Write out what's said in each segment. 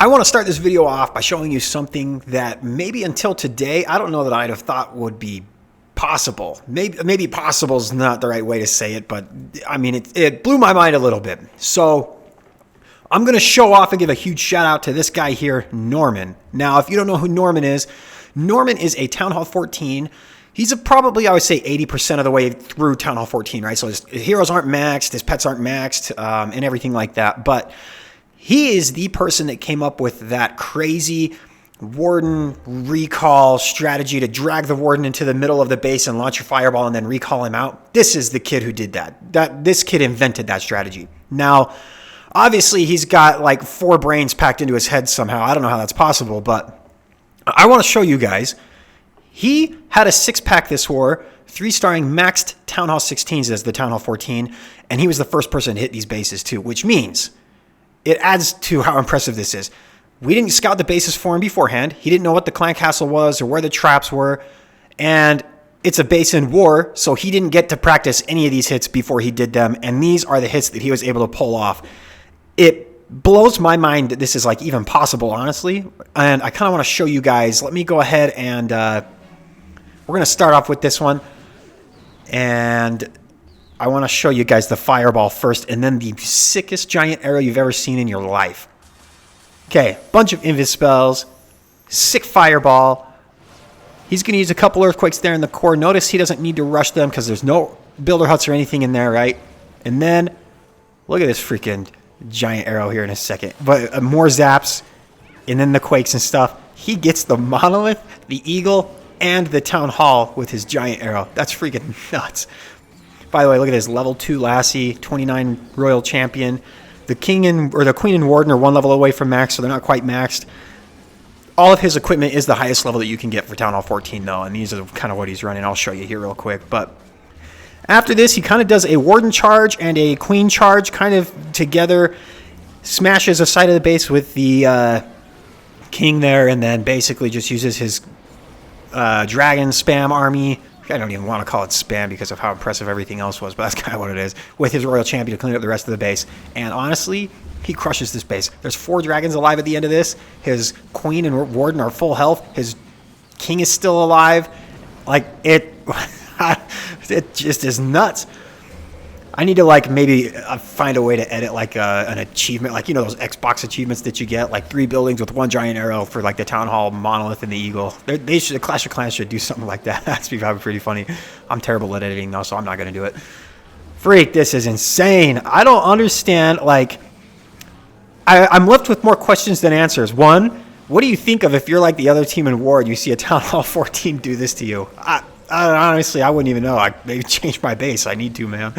I want to start this video off by showing you something that maybe until today, I don't know that I'd have thought would be possible. Maybe possible is not the right way to say it, but I mean, it blew my mind a little bit. So I'm going to show off and give a huge shout out to this guy here, Norman. Now, if you don't know who Norman is a Town Hall 14. He's probably, I would say, 80% of the way through Town Hall 14, right? So his heroes aren't maxed, his pets aren't maxed, and everything like that. But he is the person that came up with that crazy Warden recall strategy to drag the Warden into the middle of the base and launch your fireball and then recall him out. This is the kid who did that. This kid invented that strategy. Now, obviously, he's got like 4 brains packed into his head somehow. I don't know how that's possible, but I want to show you guys. He had a 6-pack this war, 3-starring maxed Town Hall 16s as the Town Hall 14, and he was the first person to hit these bases too, which means it adds to how impressive this is. We didn't scout the bases for him beforehand. He didn't know what the clan castle was or where the traps were, and it's a base in war, so he didn't get to practice any of these hits before he did them, and these are the hits that he was able to pull off. It blows my mind that this is like even possible, honestly, and I kind of want to show you guys. Let me go ahead and we're going to start off with this one, and I want to show you guys the fireball first, and then the sickest giant arrow you've ever seen in your life. Okay, bunch of invis spells, sick fireball. He's going to use a couple earthquakes there in the core. Notice he doesn't need to rush them because there's no builder huts or anything in there, right? And then look at this freaking giant arrow here in a second. But more zaps, and then the quakes and stuff. He gets the monolith, the eagle, and the town hall with his giant arrow. That's freaking nuts. By the way, look at this level 2 Lassie, 29 royal champion. The king or the queen and warden are 1 level away from max, so they're not quite maxed. All of his equipment is the highest level that you can get for Town Hall 14, though, and these are kind of what he's running. I'll show you here real quick. But after this, he kind of does a warden charge and a queen charge kind of together, smashes a side of the base with the king there, and then basically just uses his dragon spam army. I don't even want to call it spam because of how impressive everything else was, but that's kind of what it is, with his royal champion to clean up the rest of the base. And honestly, he crushes this base. There's 4 dragons alive at the end of this. His queen and warden are full health. His king is still alive. Like, it just is nuts. I need to, like, maybe find a way to edit, like, an achievement. Like, you know those Xbox achievements that you get? Like, 3 buildings with 1 giant arrow for, like, the Town Hall, Monolith, and the Eagle. The Clash of Clans should do something like that. That's probably pretty funny. I'm terrible at editing, though, so I'm not going to do it. Freak, this is insane. I don't understand, like, I'm left with more questions than answers. 1, what do you think of if you're, like, the other team in war and you see a Town Hall 14 do this to you? Honestly, I wouldn't even know. I maybe change my base. I need to, man.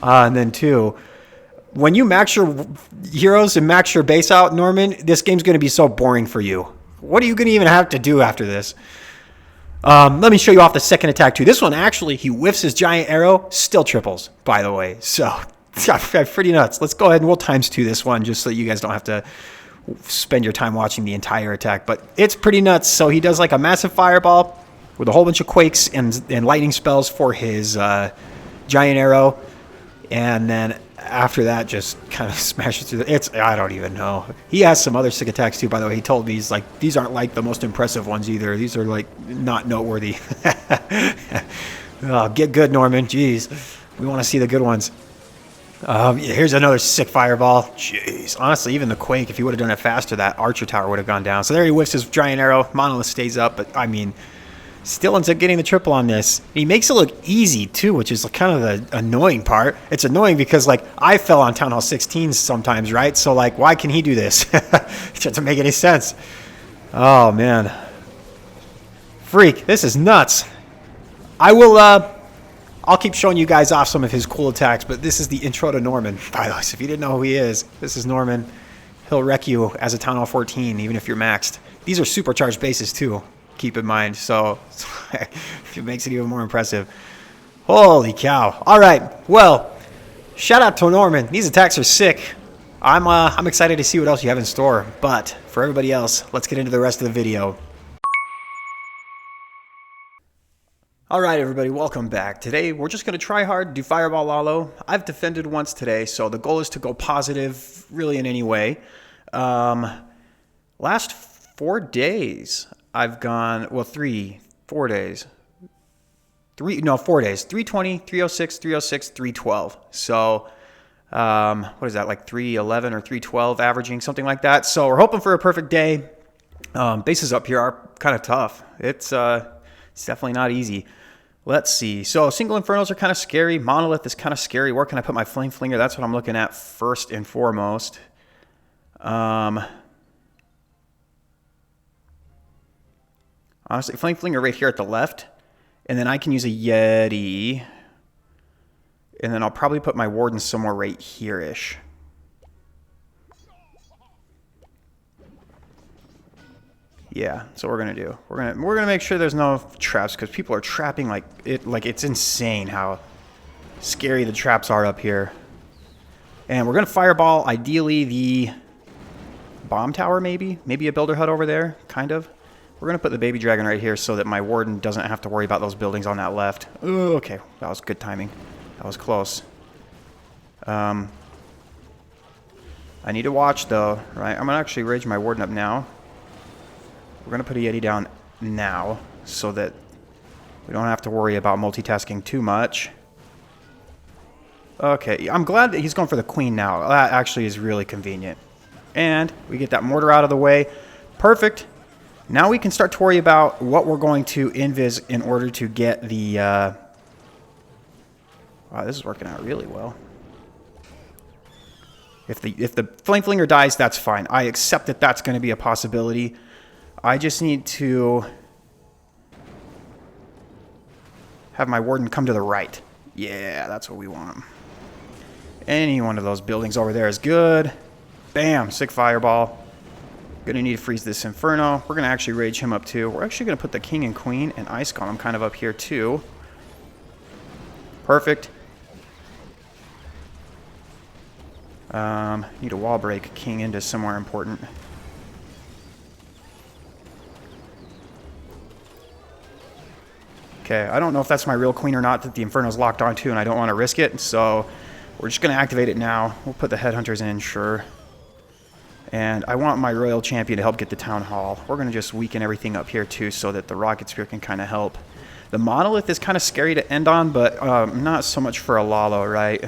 And then 2, when you max your heroes and max your base out, Norman, this game's going to be so boring for you. What are you going to even have to do after this? Let me show you off the second attack, too. This one, actually, he whiffs his giant arrow, still triples, by the way. So, pretty nuts. Let's go ahead and we'll × this one just so you guys don't have to spend your time watching the entire attack. But it's pretty nuts. So he does like a massive fireball with a whole bunch of quakes and lightning spells for his giant arrow. And then after that, just kind of smashes through I don't even know. He has some other sick attacks too, by the way. He told me, he's like, these aren't like the most impressive ones either. These are like not noteworthy. Oh, get good, Norman. Jeez. We want to see the good ones. Here's another sick fireball. Jeez. Honestly, even the quake, if he would have done it faster, that archer tower would have gone down. So there he whiffs his giant arrow. Monolith stays up, but I mean, still ends up getting the triple on this. He makes it look easy, too, which is kind of the annoying part. It's annoying because, like, I fell on Town Hall 16s sometimes, right? So, like, why can he do this? It doesn't make any sense. Oh, man. Freak, this is nuts. I'll keep showing you guys off some of his cool attacks, but this is the intro to Norman. By the way, so if you didn't know who he is, this is Norman. He'll wreck you as a Town Hall 14, even if you're maxed. These are supercharged bases, too. Keep in mind, so it makes it even more impressive. Holy cow. All right, well, shout out to Norman. These attacks are sick. I'm excited to see what else you have in store, but for everybody else, let's get into the rest of the video. All right, everybody, welcome back. Today, we're just going to try hard, do Fireball Lalo. I've defended once today, so the goal is to go positive really in any way. Last 4 days, I've gone, well, 4 days. 4 days. 320, 306, 306, 312. So, what is that, like 311 or 312 averaging, something like that. So we're hoping for a perfect day. Bases up here are kind of tough. It's definitely not easy. Let's see. So single infernos are kind of scary. Monolith is kind of scary. Where can I put my flame flinger? That's what I'm looking at first and foremost. Honestly, flame flinger right here at the left. And then I can use a Yeti. And then I'll probably put my warden somewhere right here-ish. Yeah, that's what we're gonna do. We're gonna make sure there's no traps because people are trapping like it's insane how scary the traps are up here. And we're gonna fireball ideally the bomb tower, maybe a builder hut over there, kind of. We're gonna put the baby dragon right here so that my warden doesn't have to worry about those buildings on that left. Ooh, okay, that was good timing. That was close. I need to watch though, right? I'm gonna actually rage my warden up now. We're going to put a Yeti down now so that we don't have to worry about multitasking too much. Okay, I'm glad that he's going for the queen now. That actually is really convenient. And we get that mortar out of the way. Perfect. Now we can start to worry about what we're going to invis in order to get the... Wow, this is working out really well. If the flame flinger dies, that's fine. I accept that that's going to be a possibility. I just need to have my warden come to the right. Yeah, that's what we want. Any one of those buildings over there is good. Bam, sick fireball. Gonna need to freeze this inferno. We're gonna actually rage him up too. We're actually gonna put the king and queen and ice golem kind of up here too. Perfect. Need a wall break king into somewhere important. Okay, I don't know if that's my real queen or not that the Inferno's locked onto, and I don't want to risk it, so we're just going to activate it now. We'll put the headhunters in, sure. And I want my royal champion to help get the town hall. We're going to just weaken everything up here too so that the rocket spear can kind of help. The monolith is kind of scary to end on, but not so much for a Lalo, right?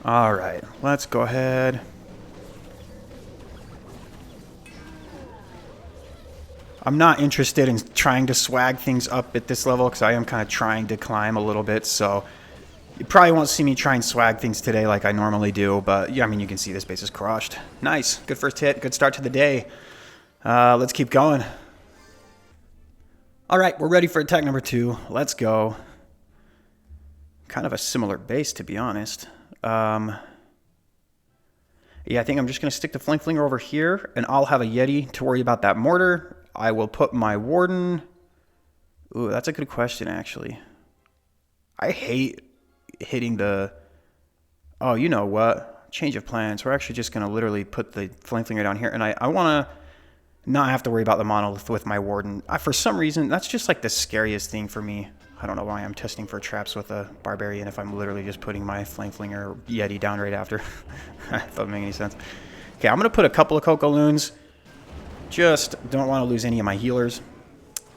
Alright, let's go ahead. I'm not interested in trying to swag things up at this level because I am kind of trying to climb a little bit, so you probably won't see me try and swag things today like I normally do, but yeah, I mean, you can see this base is crushed. Nice. Good first hit. Good start to the day. Let's keep going. All right, we're ready for attack number 2. Let's go. Kind of a similar base, to be honest. Yeah, I think I'm just going to stick the flame flinger over here, and I'll have a Yeti to worry about that mortar. I will put my warden... Ooh, that's a good question, actually. I hate hitting the... Oh, you know what? Change of plans. We're actually just going to literally put the flame flinger down here, and I want to not have to worry about the monolith with my warden. For some reason, that's just like the scariest thing for me. I don't know why I'm testing for traps with a barbarian if I'm literally just putting my flame flinger Yeti down right after. That doesn't make any sense. Okay, I'm going to put a couple of Coco Loons. Just don't want to lose any of my healers.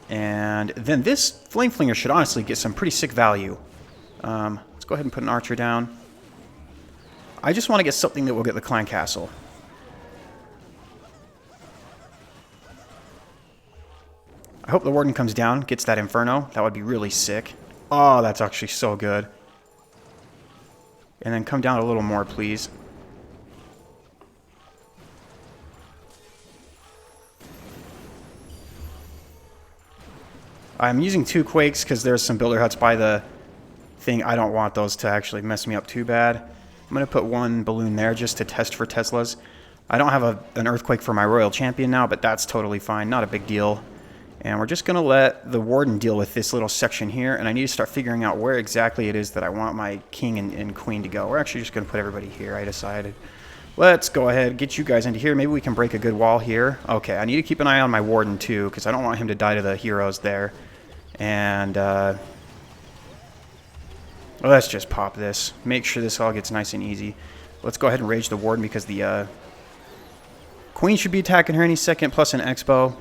And then this flame flinger should honestly get some pretty sick value. Let's go ahead and put an archer down. I just want to get something that will get the clan castle. I hope the warden comes down, gets that inferno. That would be really sick. Oh, that's actually so good. And then come down a little more, please. I'm using 2 quakes because there's some builder huts by the thing. I don't want those to actually mess me up too bad. I'm going to put 1 balloon there just to test for Teslas. I don't have an earthquake for my royal champion now, but that's totally fine. Not a big deal. And we're just going to let the warden deal with this little section here. And I need to start figuring out where exactly it is that I want my king and queen to go. We're actually just going to put everybody here, I decided. Let's go ahead, get you guys into here. Maybe we can break a good wall here. Okay, I need to keep an eye on my warden too, because I don't want him to die to the heroes there. And let's just pop this. Make sure this all gets nice and easy. Let's go ahead and rage the warden because the queen should be attacking her any second, plus an expo.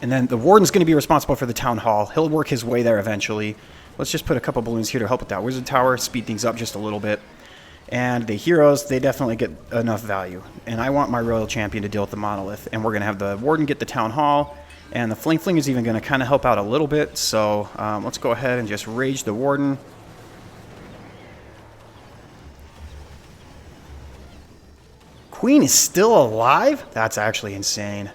And then the warden's going to be responsible for the town hall. He'll work his way there eventually. Let's just put a couple balloons here to help with that wizard tower, speed things up just a little bit. And the heroes, they definitely get enough value. And I want my royal champion to deal with the monolith. And we're going to have the warden get the town hall. And the fling fling is even going to kind of help out a little bit. So let's go ahead and just rage the warden. Queen is still alive? That's actually insane.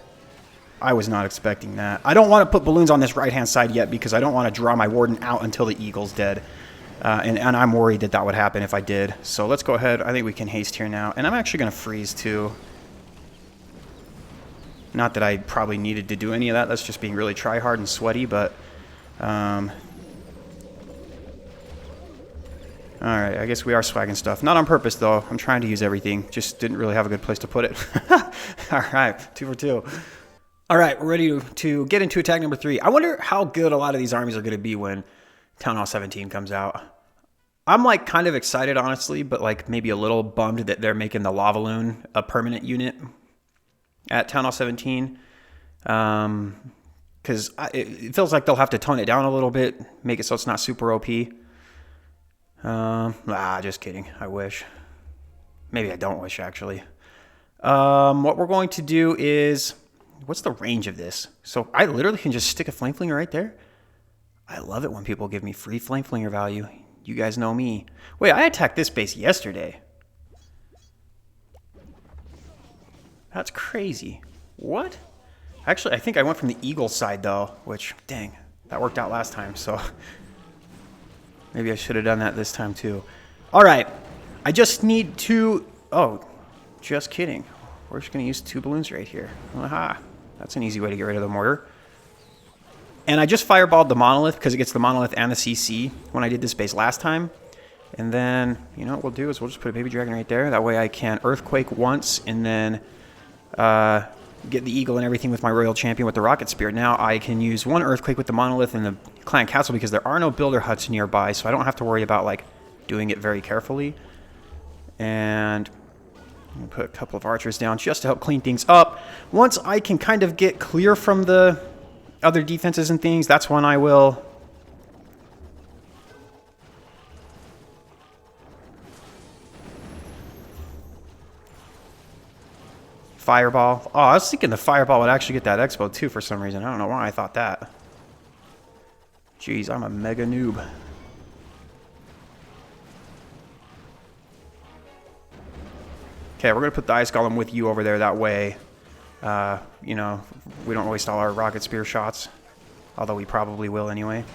I was not expecting that. I don't want to put balloons on this right-hand side yet because I don't want to draw my warden out until the eagle's dead. And I'm worried that that would happen if I did. So let's go ahead. I think we can haste here now. And I'm actually going to freeze too. Not that I probably needed to do any of that. That's just being really try-hard and sweaty, but... Alright, I guess we are swagging stuff. Not on purpose, though. I'm trying to use everything. Just didn't really have a good place to put it. Alright, 2 for 2. Alright, we're ready to get into attack number 3. I wonder how good a lot of these armies are going to be when Town Hall 17 comes out. I'm, like, kind of excited, honestly, but, like, maybe a little bummed that they're making the Lava Loon a permanent unit at Town Hall 17. Because it feels like they'll have to tone it down a little bit, make it so it's not super OP. Just kidding. I wish. Maybe I don't wish, actually. What we're going to do is... What's the range of this? So I literally can just stick a flame flinger right there. I love it when people give me free flame flinger value. You guys know me. Wait, I attacked this base yesterday. That's crazy. What? Actually, I think I went from the eagle side, though, which, dang, that worked out last time, so... Maybe I should have done that this time, too. All right. I just need to... Oh, just kidding. We're just going to use 2 balloons right here. Aha. That's an easy way to get rid of the mortar. And I just fireballed the monolith because it gets the monolith and the CC when I did this base last time. And then, you know what we'll do is we'll just put a baby dragon right there. That way I can earthquake once and then get the eagle and everything with my royal champion with the rocket spear. Now I can use 1 earthquake with the monolith and the clan castle because there are no builder huts nearby, so I don't have to worry about like doing it very carefully. And I'm gonna put a couple of archers down just to help clean things up. Once I can kind of get clear from the other defenses and things, that's when I will fireball. Oh, I was thinking the fireball would actually get that expo too for some reason. I don't know why I thought that. Jeez, I'm a mega noob. Okay, we're going to put the ice golem with you over there. That way, you know, we don't waste all our rocket spear shots. Although we probably will anyway.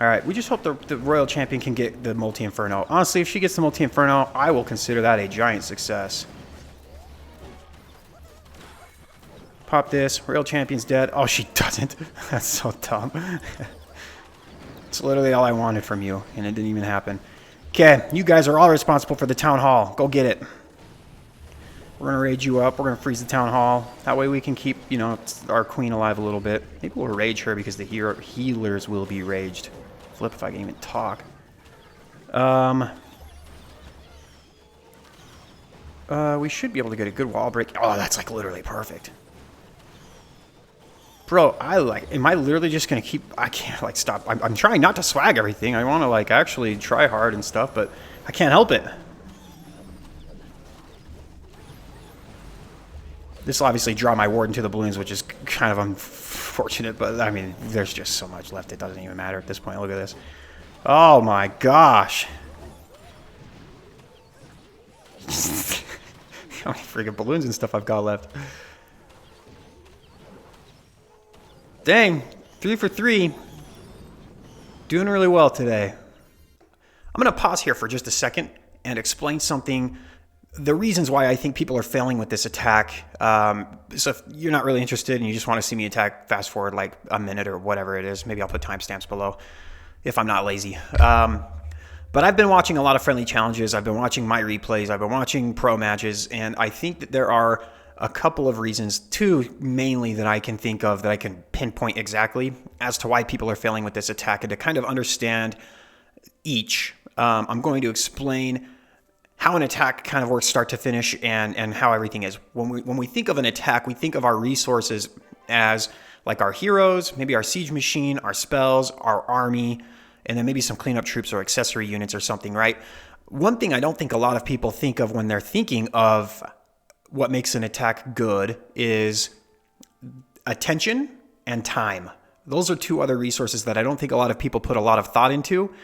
Alright, we just hope the royal champion can get the multi-inferno. Honestly, if she gets the multi-inferno, I will consider that a giant success. Pop this. Royal champion's dead. Oh, she doesn't. That's so dumb. It's literally all I wanted from you, and it didn't even happen. Okay, you guys are all responsible for the town hall. Go get it. We're going to rage you up. We're going to freeze the town hall. That way we can keep, you know, our queen alive a little bit. Maybe we'll rage her because the healers will be raged. Flip if I can even talk. We should be able to get a good wall break. Oh, that's like literally perfect. Bro, am I literally just going to keep, I can't like stop. I'm trying not to swag everything. I want to like actually try hard and stuff, but I can't help it. This will obviously draw my warden to the balloons, which is kind of unfortunate, but I mean, there's just so much left. It doesn't even matter at this point. Look at this. Oh my gosh. How many freaking balloons and stuff I've got left. Dang, 3 for 3. Doing really well today. I'm going to pause here for just a second and explain something. The reasons why I think people are failing with this attack. So if you're not really interested and you just want to see me attack, fast forward like a minute or whatever it is. Maybe I'll put timestamps below if I'm not lazy. But I've been watching a lot of friendly challenges. I've been watching my replays. I've been watching pro matches. And I think that there are a couple of reasons, 2 mainly that I can think of that I can pinpoint exactly as to why people are failing with this attack and to kind of understand each. I'm going to explain how an attack kind of works start to finish and how everything is. When we think of an attack, we think of our resources as like our heroes, maybe our siege machine, our spells, our army, and then maybe some cleanup troops or accessory units or something, right? One thing I don't think a lot of people think of when they're thinking of what makes an attack good is attention and time. Those are two other resources that I don't think a lot of people put a lot of thought into.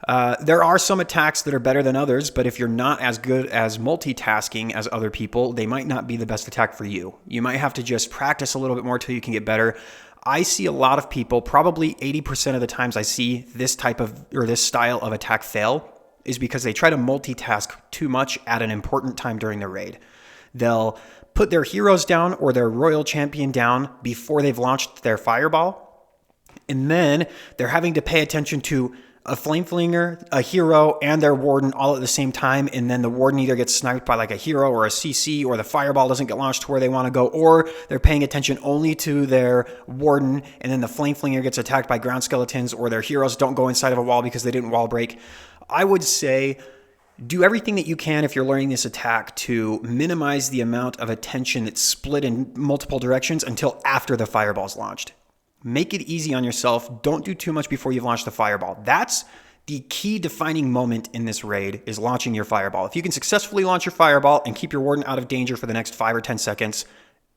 There are some attacks that are better than others, but if you're not as good as multitasking as other people, they might not be the best attack for you. You might have to just practice a little bit more till you can get better. I see a lot of people, probably 80% of the times I see this type of, or this style of attack fail, is because they try to multitask too much at an important time during the raid. They'll put their heroes down or their royal champion down before they've launched their fireball, and then they're having to pay attention to a flame flinger, a hero, and their warden all at the same time, and then the warden either gets sniped by like a hero or a CC, or the fireball doesn't get launched to where they want to go, or they're paying attention only to their warden, and then the flame flinger gets attacked by ground skeletons, or their heroes don't go inside of a wall because they didn't wall break. I would say do everything that you can if you're learning this attack to minimize the amount of attention that's split in multiple directions until after the fireball's launched. Make it easy on yourself. Don't do too much before you've launched the fireball. That's the key defining moment in this raid, is launching your fireball. If you can successfully launch your fireball and keep your warden out of danger for the next 5 or 10 seconds,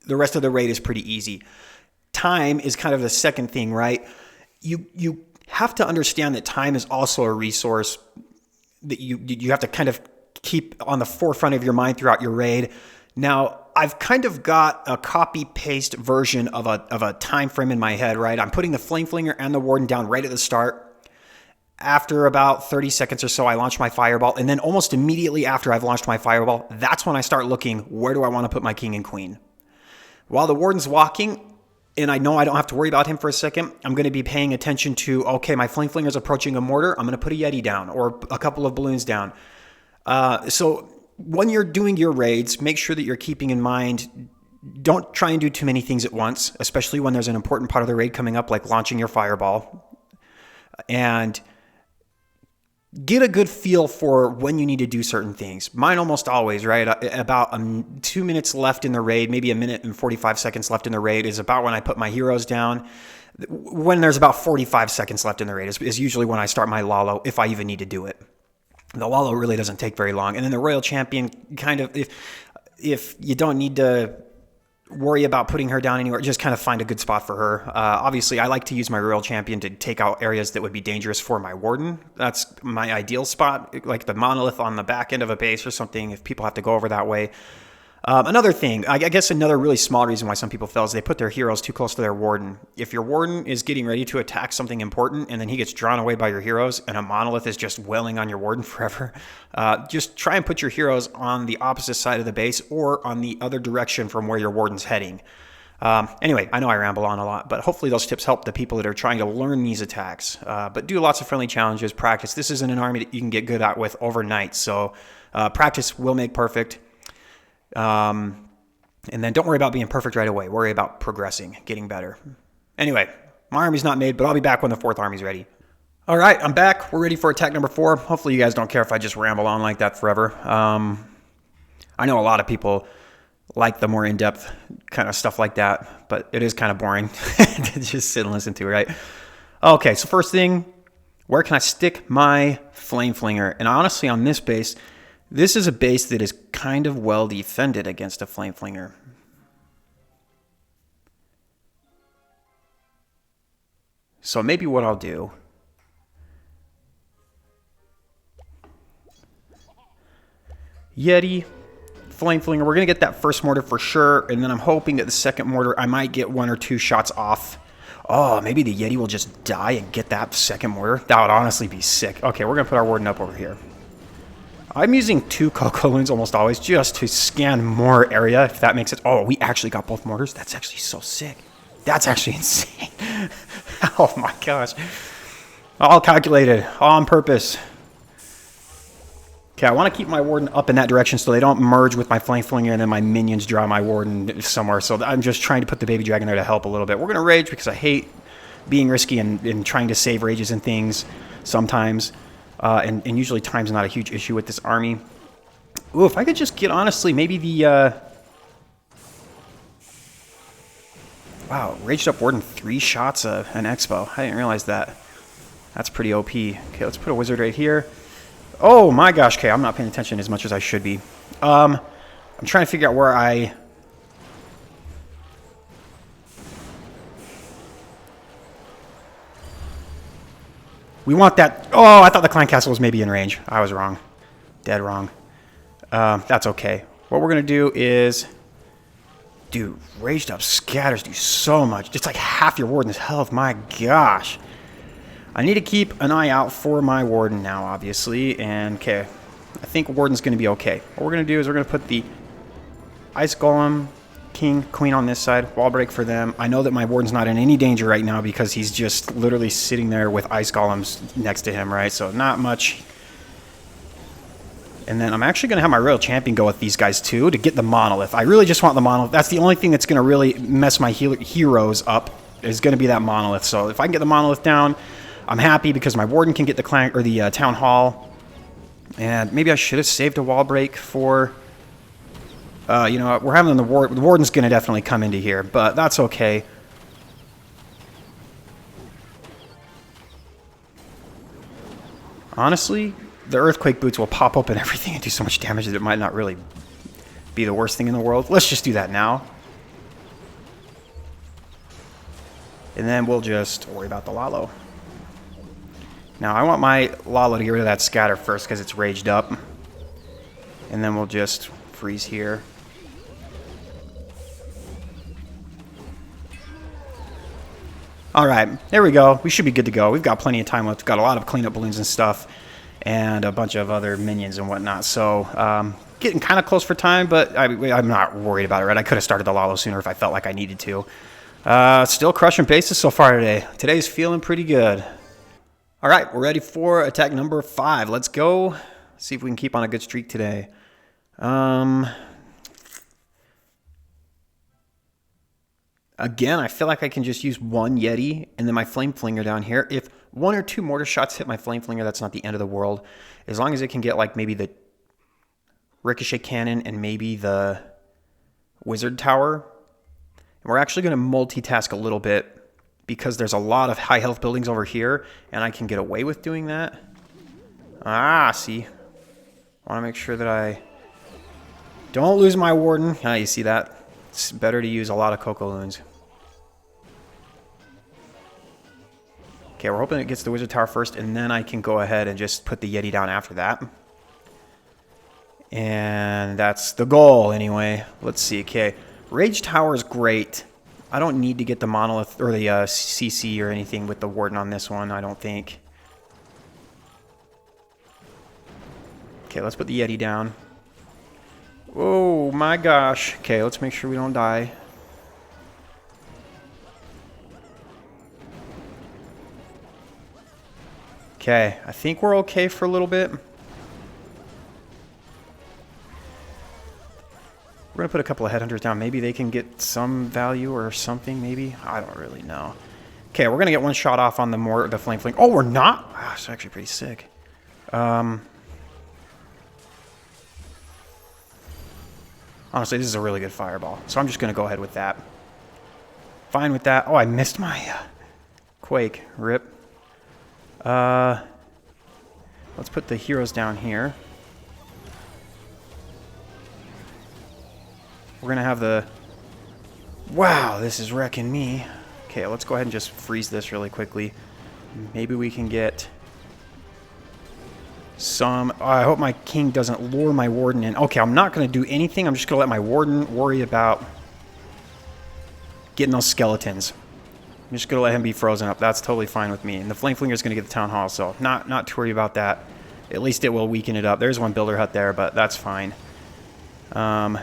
the rest of the raid is pretty easy. Time is kind of the second thing, right? You have to understand that time is also a resource that you have to kind of keep on the forefront of your mind throughout your raid. Now, I've kind of got a copy-paste version of a time frame in my head, right? I'm putting the flame flinger and the warden down right at the start. After about 30 seconds or so, I launch my fireball, and then almost immediately after I've launched my fireball, that's when I start looking, where do I want to put my king and queen? While the warden's walking, and I know I don't have to worry about him for a second, I'm going to be paying attention to, okay, my flame flinger's approaching a mortar, I'm going to put a Yeti down, or a couple of balloons down. So when you're doing your raids, make sure that you're keeping in mind, don't try and do too many things at once, especially when there's an important part of the raid coming up, like launching your fireball. And get a good feel for when you need to do certain things. Mine almost always, right? About 2 minutes left in the raid, maybe a minute and 45 seconds left in the raid is about when I put my heroes down. When there's about 45 seconds left in the raid is usually when I start my Lalo, if I even need to do it. The Lalo really doesn't take very long. And then the Royal Champion, kind of, if you don't need to worry about putting her down anywhere, just kind of find a good spot for her. Obviously, I like to use my Royal Champion to take out areas that would be dangerous for my Warden. That's my ideal spot, like the monolith on the back end of a base or something, if people have to go over that way. Another thing, I guess another really small reason why some people fail is they put their heroes too close to their warden. If your warden is getting ready to attack something important and then he gets drawn away by your heroes and a monolith is just wailing on your warden forever, just try and put your heroes on the opposite side of the base or on the other direction from where your warden's heading. Anyway, I know I ramble on a lot, but hopefully those tips help the people that are trying to learn these attacks. But do lots of friendly challenges, practice. This isn't an army that you can get good at with overnight, so practice will make perfect. And then don't worry about being perfect right away. Worry about progressing, getting better. Anyway, my army's not made, but I'll be back when the 4th army's ready. All right, I'm back. We're ready for attack number 4. Hopefully you guys don't care if I just ramble on like that forever. I know a lot of people like the more in-depth kind of stuff like that, but it is kind of boring to just sit and listen to, right? Okay, so first thing, where can I stick my flame flinger? And honestly, on this base, this is a base that is kind of well defended against a flame flinger. So maybe what I'll do, Yeti, flame flinger, we're going to get that first mortar for sure, and then I'm hoping that the second mortar, I might get 1 or 2 shots off. Oh, maybe the Yeti will just die and get that second mortar. That would honestly be sick. Okay, we're going to put our warden up over here. I'm using 2 cocoa loons almost always just to scan more area, if that makes it. Oh, we actually got both mortars? That's actually so sick. That's actually insane. Oh my gosh. All calculated, all on purpose. Okay, I want to keep my warden up in that direction so they don't merge with my flame flinger and then my minions draw my warden somewhere. So I'm just trying to put the baby dragon there to help a little bit. We're going to rage because I hate being risky and trying to save rages and things sometimes. and usually time's not a huge issue with this army. Ooh, if I could just get, honestly, maybe the... Wow, Raged Up Warden, 3 shots of an Expo. I didn't realize that. That's pretty OP. Okay, let's put a wizard right here. Oh my gosh, okay, I'm not paying attention as much as I should be. I'm trying to figure out where I... We want that... Oh, I thought the clan castle was maybe in range. I was wrong. Dead wrong. That's okay. What we're going to do is... Dude, Raged Up Scatters do so much. It's like half your Warden's health. My gosh. I need to keep an eye out for my Warden now, obviously. And, okay, I think Warden's going to be okay. What we're going to do is we're going to put the Ice Golem, King, Queen on this side. Wall break for them. I know that my Warden's not in any danger right now because he's just literally sitting there with Ice Golems next to him, right? So not much. And then I'm actually going to have my Royal Champion go with these guys too to get the Monolith. I really just want the Monolith. That's the only thing that's going to really mess my heroes up is going to be that Monolith. So if I can get the Monolith down, I'm happy because my Warden can get the clan or the Town Hall. And maybe I should have saved a wall break for... you know, we're having the Warden's going to definitely come into here, but that's okay. Honestly, the Earthquake Boots will pop open everything and do so much damage that it might not really be the worst thing in the world. Let's just do that now. And then we'll just worry about the Lalo. Now, I want my Lalo to get rid of that Scatter first because it's raged up. And then we'll just freeze here. Alright, there we go. We should be good to go. We've got plenty of time left. We've got a lot of cleanup balloons and stuff. And a bunch of other minions and whatnot. So, getting kind of close for time, but I'm not worried about it, right? I could have started the Lalo sooner if I felt like I needed to. Still crushing bases so far today. Today's feeling pretty good. All right, we're ready for attack number 5. Let's go. See if we can keep on a good streak today. Again, I feel like I can just use one Yeti and then my Flame Flinger down here. If 1 or 2 mortar shots hit my Flame Flinger, that's not the end of the world. As long as it can get like maybe the Ricochet Cannon and maybe the Wizard Tower. And we're actually going to multitask a little bit because there's a lot of high health buildings over here and I can get away with doing that. See. I want to make sure that I don't lose my Warden. You see that? It's better to use a lot of Coco Loons. Okay, we're hoping it gets the Wizard Tower first, and then I can go ahead and just put the Yeti down after that. And that's the goal, anyway. Let's see. Okay, Rage Tower is great. I don't need to get the Monolith or the CC or anything with the Warden on this one, I don't think. Okay, let's put the Yeti down. Oh my gosh. Okay, let's make sure we don't die. Okay, I think we're okay for a little bit. We're going to put a couple of Headhunters down. Maybe they can get some value or something, maybe. I don't really know. Okay, we're going to get one shot off on the Flame Fling. Oh, we're not? Wow, it's actually pretty sick. Honestly, this is a really good fireball. So I'm just going to go ahead with that. Fine with that. Oh, I missed my Quake. Rip. Let's put the heroes down here. We're going to have the... Wow, this is wrecking me. Okay, let's go ahead and just freeze this really quickly. Maybe we can get some... Oh, I hope my king doesn't lure my warden in. Okay, I'm not going to do anything. I'm just going to let my warden worry about getting those skeletons. I'm just going to let him be frozen up. That's totally fine with me. And the Flame Flinger is going to get the Town Hall, so not too worried about that. At least it will weaken it up. There's one Builder Hut there, but that's fine. Go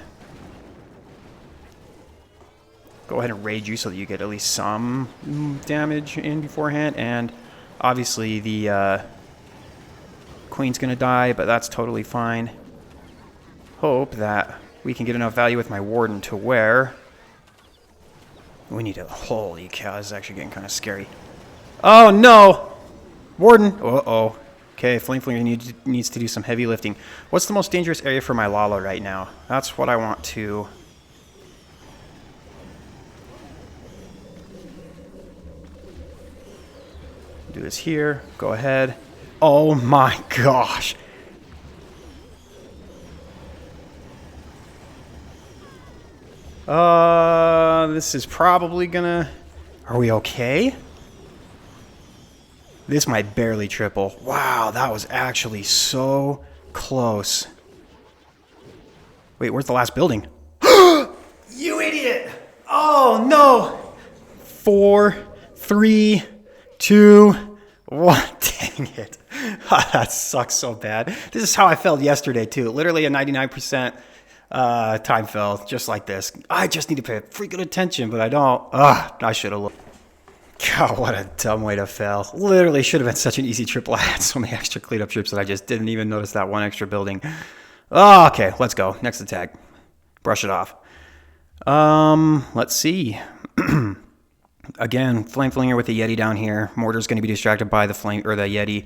ahead and raid you so that you get at least some damage in beforehand. And obviously the Queen's going to die, but that's totally fine. Hope that we can get enough value with my Warden to where... We need to... Holy cow, this is actually getting kind of scary. Oh, no! Warden! Uh-oh. Okay, Flame Flinger needs to do some heavy lifting. What's the most dangerous area for my Lala right now? That's what I want to... do this here. Go ahead. Oh my gosh. This is probably gonna... Are we okay? This might barely triple. Wow, that was actually so close. Wait, where's the last building? You idiot! Oh no! 4, 3, 2, 1. Dang it. That sucks so bad. This is how I felt yesterday too. Literally a 99% time fell just like this. I just need to pay freaking attention, but I don't. I should have looked. God, what a dumb way to fail. Literally should have been such an easy triple. I had so many extra clean up trips that I just didn't even notice that one extra building. Oh, okay, let's go. Next attack. Brush it off. Let's see. Again, Flame Flinger with the Yeti down here. Mortar's going to be distracted by the flame or the Yeti.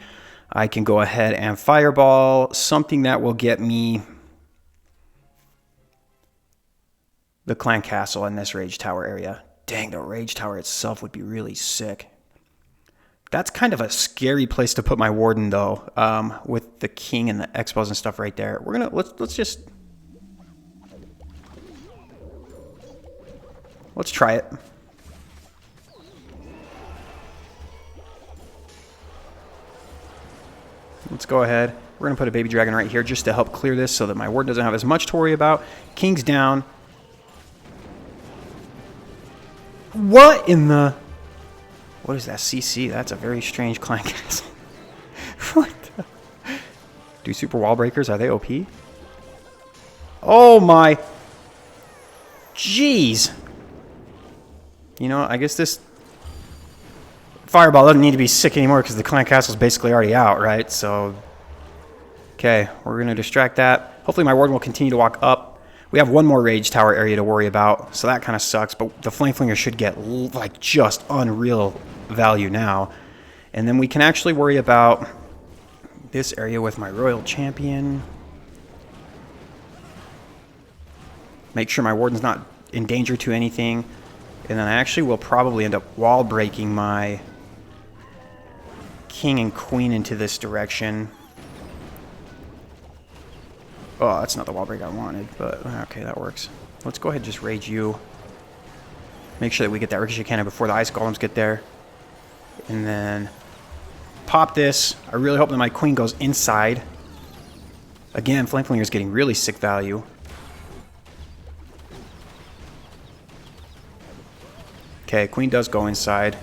I can go ahead and fireball something that will get me the clan castle in this rage tower area. Dang, the rage tower itself would be really sick. That's kind of a scary place to put my warden though, with the king and the expos and stuff right there. We're gonna let's try it. Let's go ahead. We're gonna put a baby dragon right here just to help clear this so that my warden doesn't have as much to worry about. King's down. What in the... What is that? CC? That's a very strange clan castle. What the... Do super wall breakers, are they OP? Oh my... Jeez. You know, I guess this... Fireball doesn't need to be sick anymore because the clan castle's basically already out, right? So... Okay, we're going to distract that. Hopefully my warden will continue to walk up. We have one more rage tower area to worry about, so that kind of sucks. But the Flame Flinger should get like just unreal value now. And then we can actually worry about this area with my Royal Champion. Make sure my warden's not in danger to anything. And then I actually will probably end up wall breaking my King and Queen into this direction. Oh, that's not the wall break I wanted, but okay, that works. Let's go ahead and just rage you. Make sure that we get that ricochet cannon before the ice golems get there. And then pop this. I really hope that my queen goes inside. Again, Flame Flinger is getting really sick value. Okay, queen does go inside.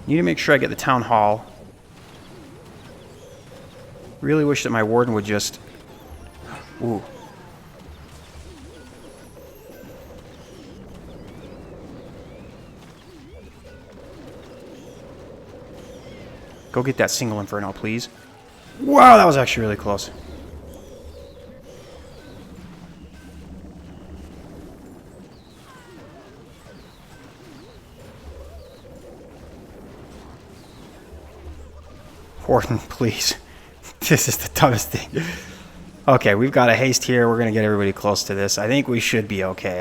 Need to make sure I get the town hall. Really wish that my warden would just... Ooh. Go get that single inferno, please. Wow, that was actually really close. Warden, please. This is the dumbest thing. Okay, we've got a haste here. We're going to get everybody close to this. I think we should be okay.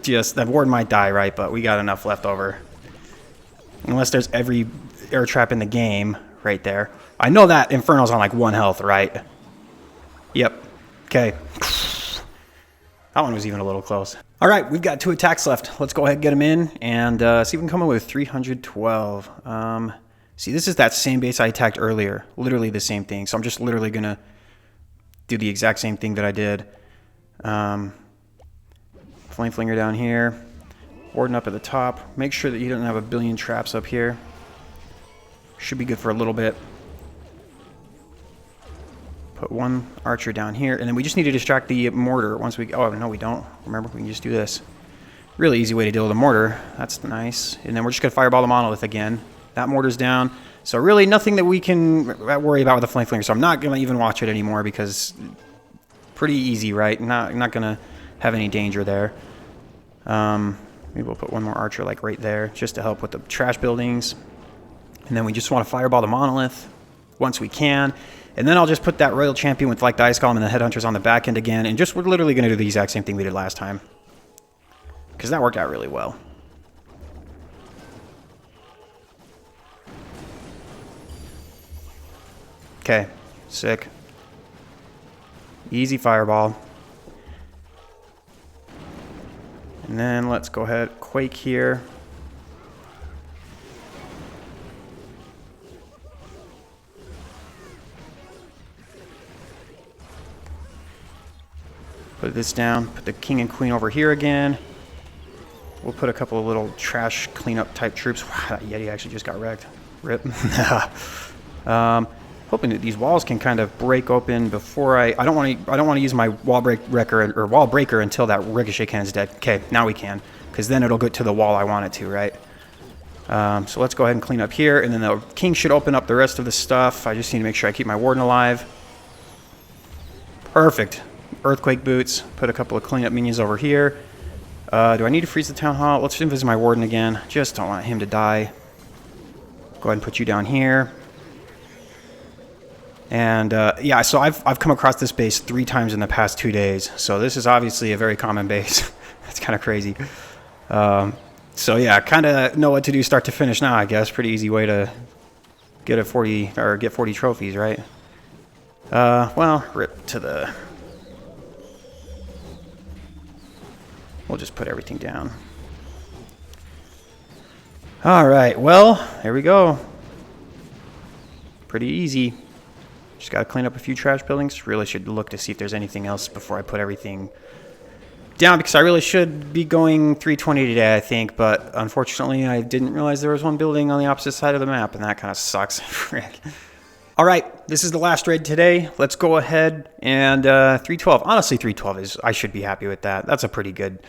The warden might die, right? But we got enough left over. Unless there's every air trap in the game right there. I know that Inferno's on like 1 health, right? Yep. Okay. That one was even a little close. All right, we've got 2 attacks left. Let's go ahead and get them in and see if we can come in with 312. See, this is that same base I attacked earlier. Literally the same thing. So I'm just literally going to do the exact same thing that I did. Flame Flinger down here. Warden up at the top. Make sure that you don't have a billion traps up here. Should be good for a little bit. Put 1 archer down here. And then we just need to distract the mortar once we... Oh, no, we don't. Remember, we can just do this. Really easy way to deal with a mortar. That's nice. And then we're just going to fireball the monolith again. That mortar's down. So really nothing that we can worry about with the Flame Flinger. So I'm not going to even watch it anymore because pretty easy, right? Not going to have any danger there. Maybe we'll put one more archer like right there just to help with the trash buildings. And then we just want to fireball the monolith once we can. And then I'll just put that royal champion with like the ice column and the headhunters on the back end again. And just we're literally going to do the exact same thing we did last time. Because that worked out really well. Okay, sick. Easy fireball. And then let's go ahead, quake here. Put this down, put the king and queen over here again. We'll put a couple of little trash cleanup type troops. Wow, that Yeti actually just got wrecked. Rip. Hoping that these walls can kind of break open before I don't want to use my wall breaker until that ricochet cannon's dead. Okay, now we can, because then it'll get to the wall I want it to, right? So let's go ahead and clean up here, and then the king should open up the rest of the stuff. I just need to make sure I keep my warden alive. Perfect. Earthquake boots. Put a couple of cleanup minions over here. Do I need to freeze the town hall? Let's visit my warden again. Just don't want him to die. Go ahead and put you down here. And yeah, so I've come across this base 3 times in the past 2 days. So this is obviously a very common base. That's kind of crazy. So yeah, kind of know what to do start to finish now, I guess. Pretty easy way to get 40 trophies, right? Well, rip to the... We'll just put everything down. All right, well, there we go. Pretty easy. Just got to clean up a few trash buildings. Really should look to see if there's anything else before I put everything down, because I really should be going 320 today, I think. But unfortunately, I didn't realize there was one building on the opposite side of the map, and that kind of sucks. Frick. All right, this is the last raid today. Let's go ahead and 312. Honestly, 312 is, I should be happy with that. That's a pretty good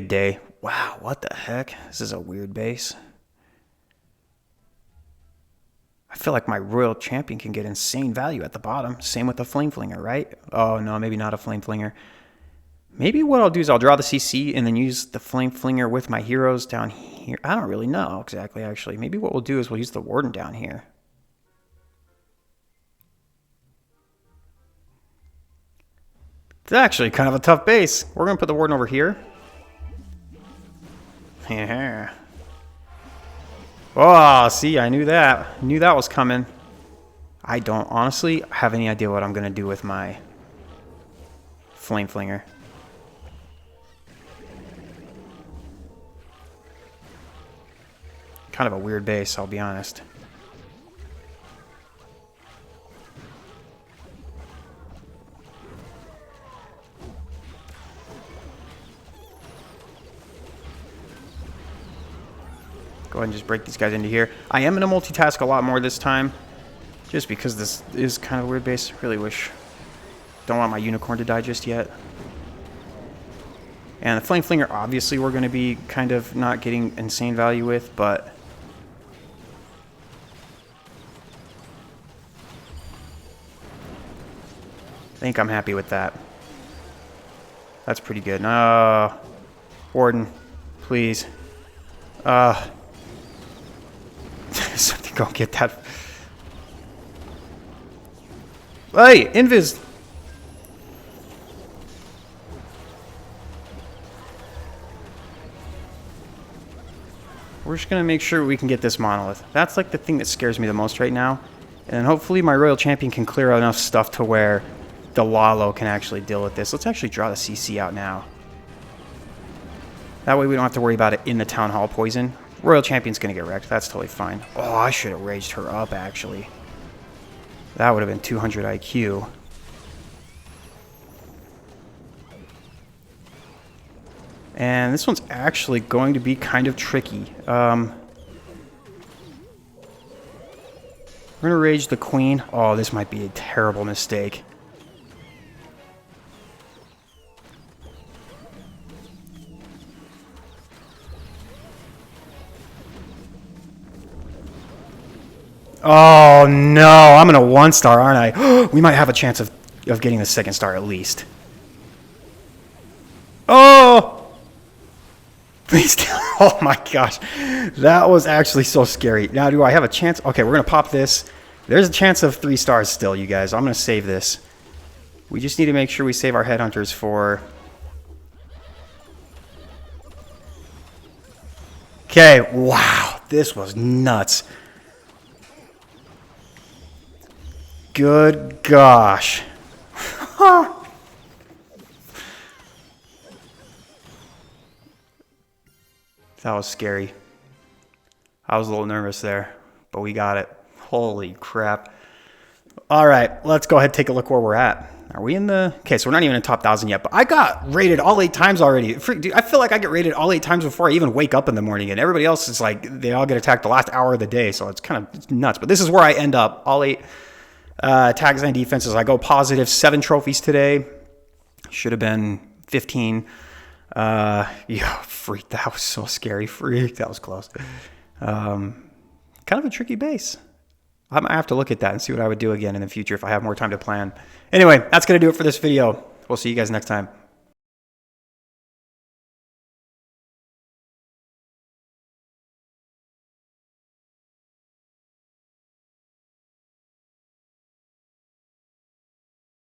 day. Wow, what the heck? This is a weird base. I feel like my royal champion can get insane value at the bottom. Same with the flame flinger, right? Oh, no, maybe not a flame flinger. Maybe what I'll do is I'll draw the CC and then use the flame flinger with my heroes down here. I don't really know exactly, actually. Maybe what we'll do is we'll use the warden down here. It's actually kind of a tough base. We're going to put the warden over here. Yeah. Oh, see, I knew that. Knew that was coming. I don't honestly have any idea what I'm going to do with my flame flinger. Kind of a weird base, I'll be honest. Go ahead and just break these guys into here. I am going to multitask a lot more this time, just because this is kind of a weird base. Really wish. Don't want my unicorn to die just yet. And the flame flinger, obviously, we're going to be kind of not getting insane value with, but I think I'm happy with that. That's pretty good. Warden, please. Something, go get that. Hey, Invis! We're just going to make sure we can get this monolith. That's like the thing that scares me the most right now. And hopefully my royal champion can clear enough stuff to where the Lalo can actually deal with this. Let's actually draw the CC out now. That way we don't have to worry about it in the town hall poison. Royal champion's going to get wrecked. That's totally fine. Oh, I should have raged her up, actually. That would have been 200 IQ. And this one's actually going to be kind of tricky. We're going to rage the queen. Oh, this might be a terrible mistake. Oh, no. I'm going to 1-star, aren't I? We might have a chance of getting the 2nd star at least. Oh! Please tell. Oh my gosh. That was actually so scary. Now, do I have a chance? Okay, we're going to pop this. There's a chance of 3 stars still, you guys. I'm going to save this. We just need to make sure we save our headhunters for... Okay, wow. This was nuts. Good gosh. That was scary. I was a little nervous there, but we got it. Holy crap. All right, let's go ahead and take a look where we're at. Are we in the... Okay, so we're not even in top 1,000 yet, but I got rated all 8 times already. Dude, I feel like I get rated all 8 times before I even wake up in the morning, and everybody else is like, they all get attacked the last hour of the day, so it's kind of nuts. But this is where I end up, all 8 tags and defenses. I go positive 7 trophies today. Should have been 15. Yeah, freak, that was so scary. Freak, that was close. Kind of a tricky base. I might have to look at that and see what I would do again in the future if I have more time to plan. Anyway, that's going to do it for this video. We'll see you guys next time.